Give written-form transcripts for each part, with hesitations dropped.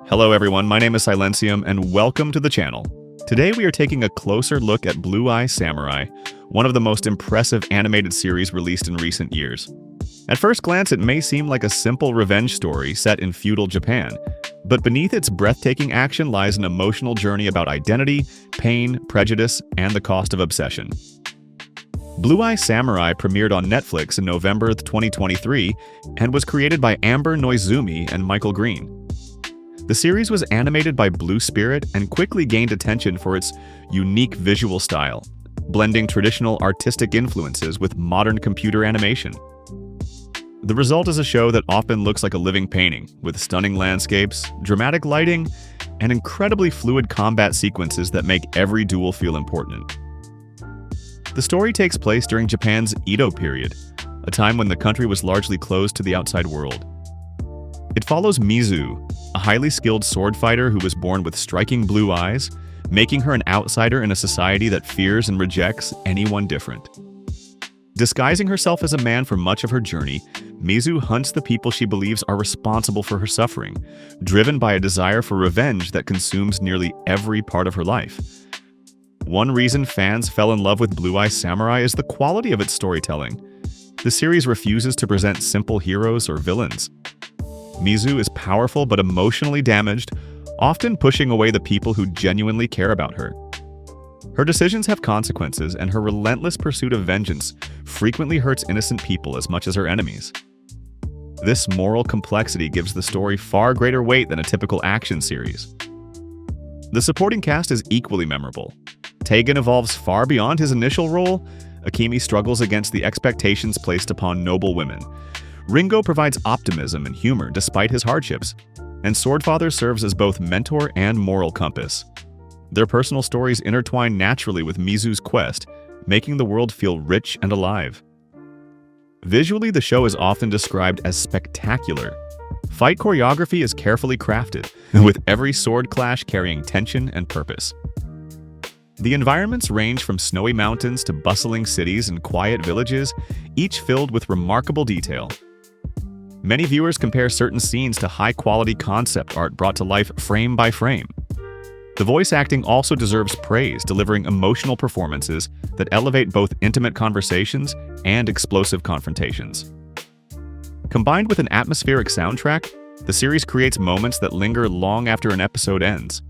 Hello everyone, my name is Silencium and welcome to the channel. Today we are taking a closer look at Blue Eye Samurai, one of the most impressive animated series released in recent years. At first glance, it may seem like a simple revenge story set in feudal Japan, but beneath its breathtaking action lies an emotional journey about identity, pain, prejudice, and the cost of obsession. Blue Eye Samurai premiered on Netflix in November 2023 and was created by Amber Noizumi and Michael Green. The series was animated by Blue Spirit and quickly gained attention for its unique visual style, blending traditional artistic influences with modern computer animation. The result is a show that often looks like a living painting, with stunning landscapes, dramatic lighting, and incredibly fluid combat sequences that make every duel feel important. The story takes place during Japan's Edo period, a time when the country was largely closed to the outside world. It follows Mizu, a highly skilled sword fighter who was born with striking blue eyes, making her an outsider in a society that fears and rejects anyone different. Disguising herself as a man for much of her journey, Mizu hunts the people she believes are responsible for her suffering, driven by a desire for revenge that consumes nearly every part of her life. One reason fans fell in love with Blue Eye Samurai is the quality of its storytelling. The series refuses to present simple heroes or villains. Mizu is powerful but emotionally damaged, often pushing away the people who genuinely care about her. Her decisions have consequences, and her relentless pursuit of vengeance frequently hurts innocent people as much as her enemies. This moral complexity gives the story far greater weight than a typical action series. The supporting cast is equally memorable. Tegan evolves far beyond his initial role. Akemi struggles against the expectations placed upon noble women. Ringo provides optimism and humor despite his hardships, and Swordfather serves as both mentor and moral compass. Their personal stories intertwine naturally with Mizu's quest, making the world feel rich and alive. Visually, the show is often described as spectacular. Fight choreography is carefully crafted, with every sword clash carrying tension and purpose. The environments range from snowy mountains to bustling cities and quiet villages, each filled with remarkable detail. Many viewers compare certain scenes to high-quality concept art brought to life frame by frame. The voice acting also deserves praise, delivering emotional performances that elevate both intimate conversations and explosive confrontations. Combined with an atmospheric soundtrack, the series creates moments that linger long after an episode ends.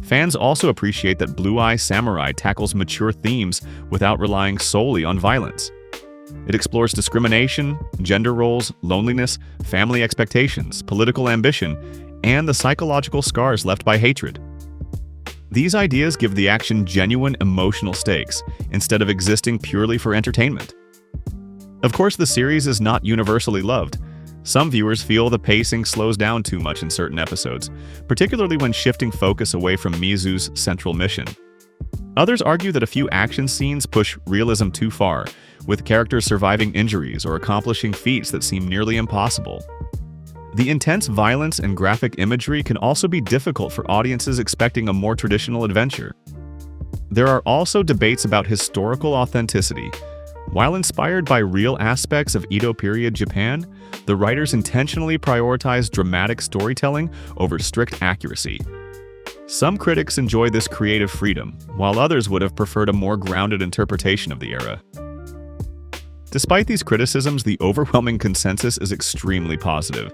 Fans also appreciate that Blue Eye Samurai tackles mature themes without relying solely on violence. It explores discrimination, gender roles, loneliness, family expectations, political ambition, and the psychological scars left by hatred. These ideas give the action genuine emotional stakes, instead of existing purely for entertainment. Of course, the series is not universally loved. Some viewers feel the pacing slows down too much in certain episodes, particularly when shifting focus away from Mizu's central mission. Others argue that a few action scenes push realism too far, with characters surviving injuries or accomplishing feats that seem nearly impossible. The intense violence and graphic imagery can also be difficult for audiences expecting a more traditional adventure. There are also debates about historical authenticity. While inspired by real aspects of Edo-period Japan, the writers intentionally prioritize dramatic storytelling over strict accuracy. Some critics enjoy this creative freedom, while others would have preferred a more grounded interpretation of the era. Despite these criticisms, the overwhelming consensus is extremely positive.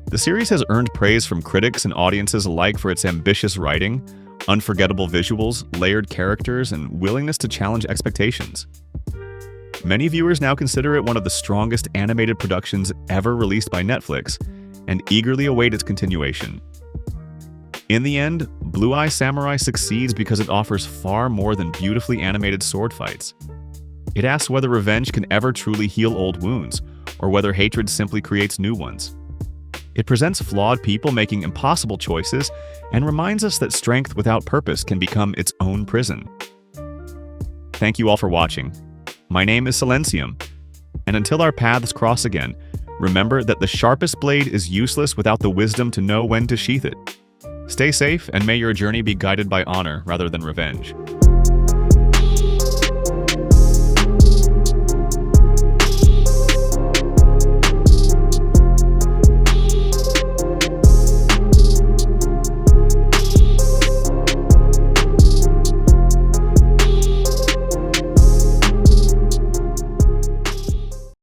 The series has earned praise from critics and audiences alike for its ambitious writing, unforgettable visuals, layered characters, and willingness to challenge expectations. Many viewers now consider it one of the strongest animated productions ever released by Netflix, and eagerly await its continuation. In the end, Blue Eye Samurai succeeds because it offers far more than beautifully animated sword fights. It asks whether revenge can ever truly heal old wounds, or whether hatred simply creates new ones. It presents flawed people making impossible choices, and reminds us that strength without purpose can become its own prison. Thank you all for watching. My name is Silencium, and until our paths cross again, remember that the sharpest blade is useless without the wisdom to know when to sheath it. Stay safe, and may your journey be guided by honor rather than revenge.